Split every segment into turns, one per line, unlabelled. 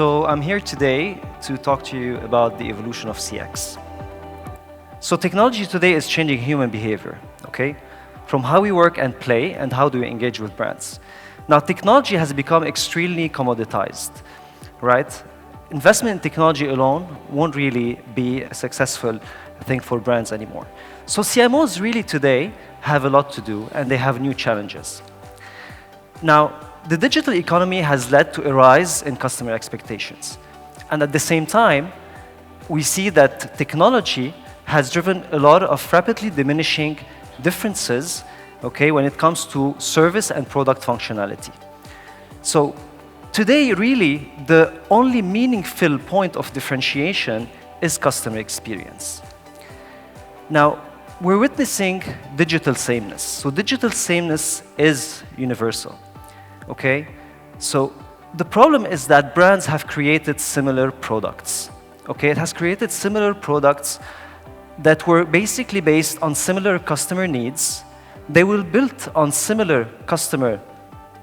So I'm here today to talk to you about the evolution of CX. So technology today is changing human behavior, okay? From how we work and play and how do we engage with brands. Now, technology has become extremely commoditized, right? Investment in technology alone won't really be a successful thing for brands anymore. So CMOs really today have a lot to do and they have new challenges. Now, the digital economy has led to a rise in customer expectations. And at the same time, we see that technology has driven a lot of rapidly diminishing differences, okay, when it comes to service and product functionality. So today, really, the only meaningful point of differentiation is customer experience. Now, we're witnessing digital sameness. So digital sameness is universal. Okay, so the problem is that brands have created similar products. Okay, it has created similar products that were basically based on similar customer needs. They were built on similar customer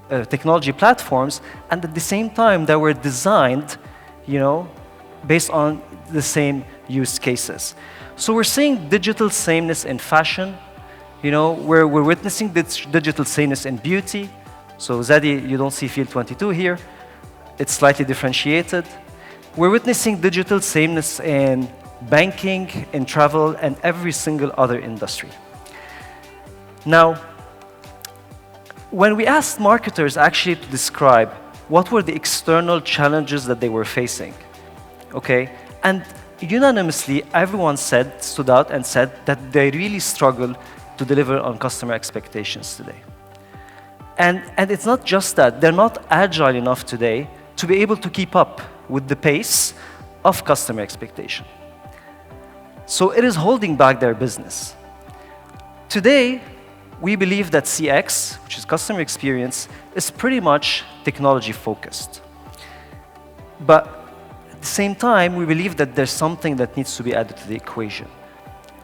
technology platforms, and at the same time, they were designed, based on the same use cases. So we're seeing digital sameness in fashion. We're witnessing this digital sameness in beauty. So Zadi, you don't see Field 22 here. It's slightly differentiated. We're witnessing digital sameness in banking, in travel, and every single other industry. Now, when we asked marketers actually to describe what were the external challenges that they were facing, okay, and unanimously, everyone stood out and said that they really struggle to deliver on customer expectations today. And it's not just that, they're not agile enough today to be able to keep up with the pace of customer expectation. So it is holding back their business. Today, we believe that CX, which is customer experience, is pretty much technology focused. But at the same time, we believe that there's something that needs to be added to the equation,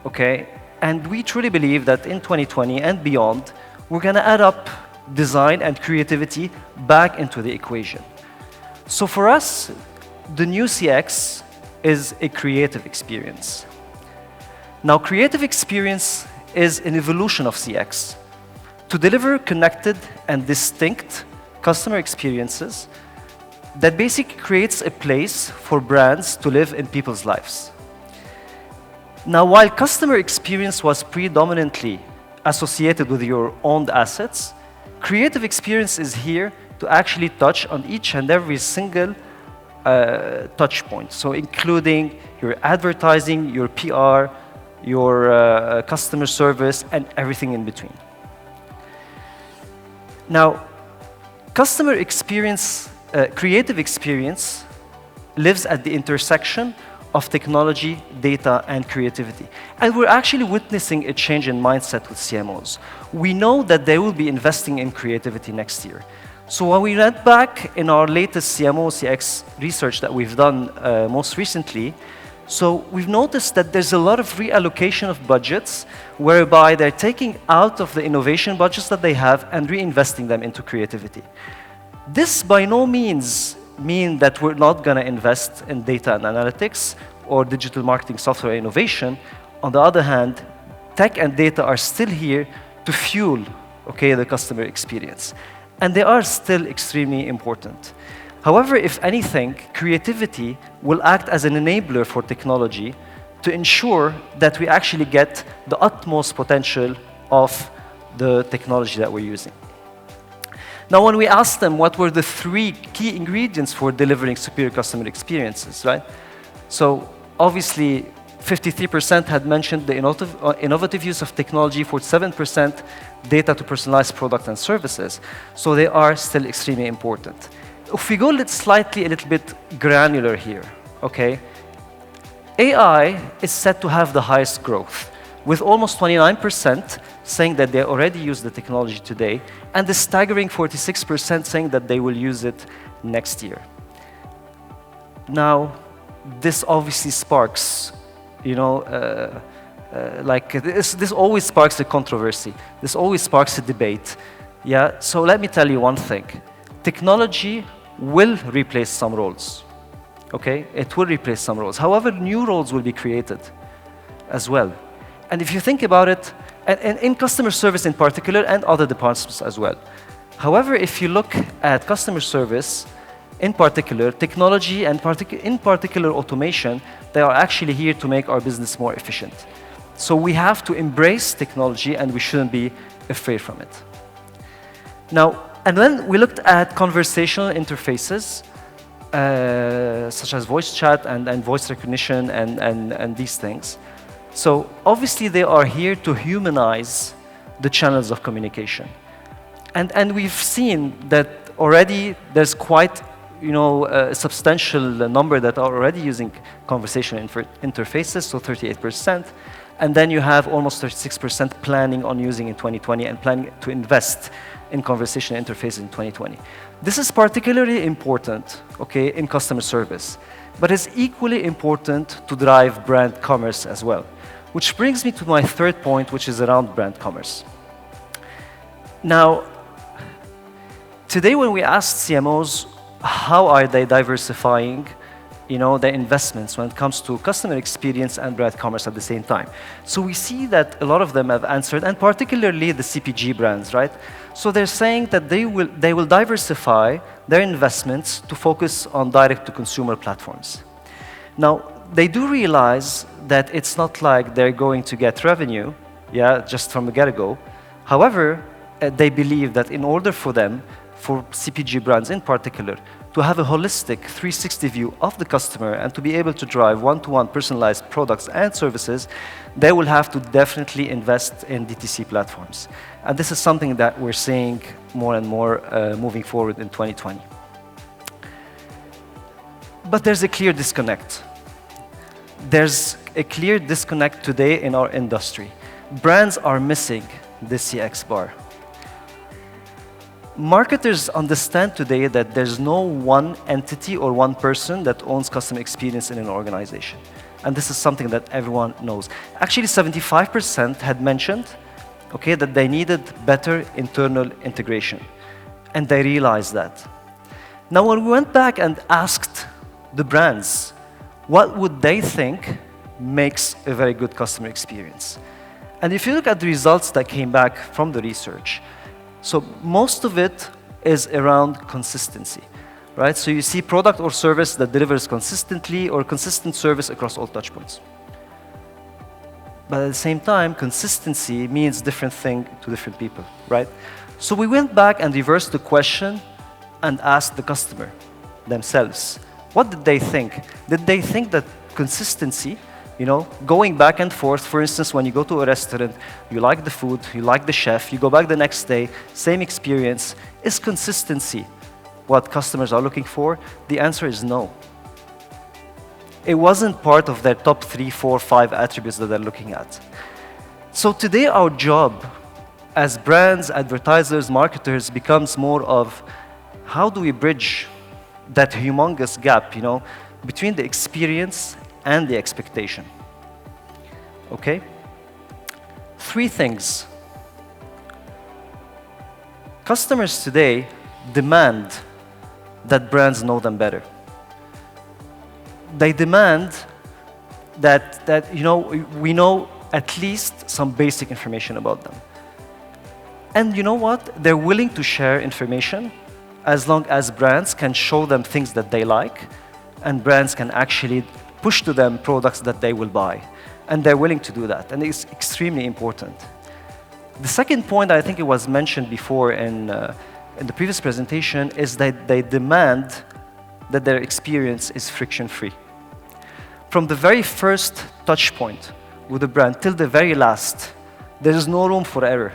okay? And we truly believe that in 2020 and beyond, we're gonna add up design and creativity back into the equation. So for us, the new CX is a creative experience. Now, creative experience is an evolution of CX to deliver connected and distinct customer experiences that basically creates a place for brands to live in people's lives. Now, while customer experience was predominantly associated with your owned assets, creative experience is here to actually touch on each and every single touch point. So including your advertising, your PR, your customer service, and everything in between. Now, customer experience, creative experience lives at the intersection of technology, data, and creativity. And we're actually witnessing a change in mindset with CMOs. We know that they will be investing in creativity next year. So when we went back in our latest CMO CX research that we've done most recently, so we've noticed that there's a lot of reallocation of budgets whereby they're taking out of the innovation budgets that they have and reinvesting them into creativity. This by no means mean that we're not going to invest in data and analytics or digital marketing software innovation. On the other hand, tech and data are still here to fuel, okay, the customer experience. And they are still extremely important. However, if anything, creativity will act as an enabler for technology to ensure that we actually get the utmost potential of the technology that we're using. Now, when we asked them what were the 3 key ingredients for delivering superior customer experiences, right? So obviously, 53% had mentioned the innovative use of technology, 47% data to personalize products and services. So they are still extremely important. If we go a little bit granular here, okay? AI is set to have the highest growth, with almost 29% saying that they already use the technology today, and the staggering 46% saying that they will use it next year. Now, this obviously sparks, this always sparks a controversy. This always sparks a debate. Yeah, so let me tell you one thing. Technology will replace some roles. Okay, it will replace some roles. However, new roles will be created as well. And if you think about it, and in customer service in particular, and other departments as well. However, if you look at customer service, in particular, technology and in particular automation, they are actually here to make our business more efficient. So we have to embrace technology and we shouldn't be afraid from it. Now, and then we looked at conversational interfaces, such as voice chat and voice recognition and these things. So obviously they are here to humanize the channels of communication. And we've seen that already there's quite a substantial number that are already using conversational interfaces, so 38%. And then you have almost 36% planning on using in 2020 and planning to invest in conversational interfaces in 2020. This is particularly important, okay, in customer service, but it's equally important to drive brand commerce as well. Which brings me to my third point, which is around brand commerce. Now, today when we asked CMOs how are they diversifying their investments when it comes to customer experience and brand commerce at the same time. So we see that a lot of them have answered, and particularly the CPG brands, right? So they're saying that they will diversify their investments to focus on direct-to-consumer platforms. Now, they do realize that it's not like they're going to get revenue, just from the get-go. However, they believe that in order for them, for CPG brands in particular, to have a holistic 360 view of the customer and to be able to drive one-to-one personalized products and services, they will have to definitely invest in DTC platforms. And this is something that we're seeing more and more moving forward in 2020. But there's a clear disconnect. There's a clear disconnect today in our industry. Brands are missing the CX bar. Marketers understand today that there's no one entity or one person that owns customer experience in an organization. And this is something that everyone knows. Actually, 75% had mentioned, okay, that they needed better internal integration. And they realized that. Now, when we went back and asked the brands, what would they think makes a very good customer experience? And if you look at the results that came back from the research, so most of it is around consistency, right? So you see product or service that delivers consistently or consistent service across all touchpoints. But at the same time, consistency means different thing to different people, right? So we went back and reversed the question and asked the customer themselves, what did they think? Did they think that consistency, going back and forth, for instance, when you go to a restaurant, you like the food, you like the chef, you go back the next day, same experience, is consistency what customers are looking for? The answer is no. It wasn't part of their top 3, 4, 5 attributes that they're looking at. So today our job as brands, advertisers, marketers becomes more of how do we bridge that humongous gap, between the experience and the expectation. Okay? 3 things. Customers today demand that brands know them better. They demand that we know at least some basic information about them. And you know what? They're willing to share information as long as brands can show them things that they like, and brands can actually push to them products that they will buy. And they're willing to do that, and it's extremely important. The second point, I think it was mentioned before in the previous presentation, is that they demand that their experience is friction-free. From the very first touch point with the brand till the very last, there is no room for error.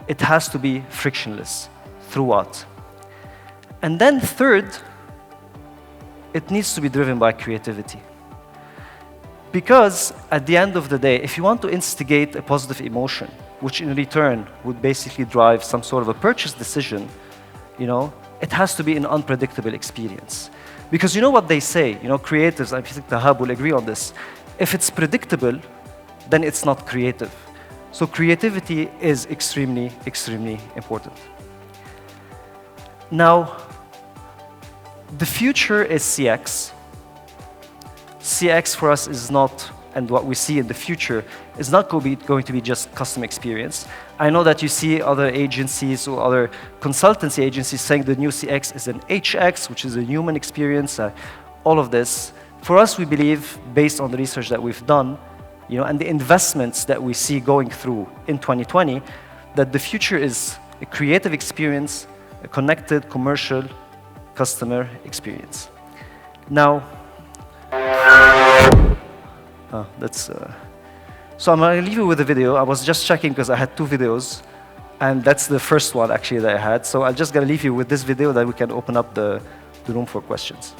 It has to be frictionless throughout. And then third, it needs to be driven by creativity. Because at the end of the day, if you want to instigate a positive emotion, which in return would basically drive some sort of a purchase decision, it has to be an unpredictable experience. Because you know what they say, creators, I think Tahab will agree on this, if it's predictable, then it's not creative. So creativity is extremely, extremely important. Now, The future is CX. CX for us is not, and what we see in the future is not going to be just customer experience. I know that you see other agencies or other consultancy agencies saying the new CX is an HX, which is a human experience, all of this. For us, we believe, based on the research that we've done, and the investments that we see going through in 2020, that the future is a creative experience, a connected, commercial customer experience. Now, so I'm going to leave you with a video. I was just checking because I had 2 videos, and that's the first one actually that I had. So I'm just going to leave you with this video that we can open up the room for questions.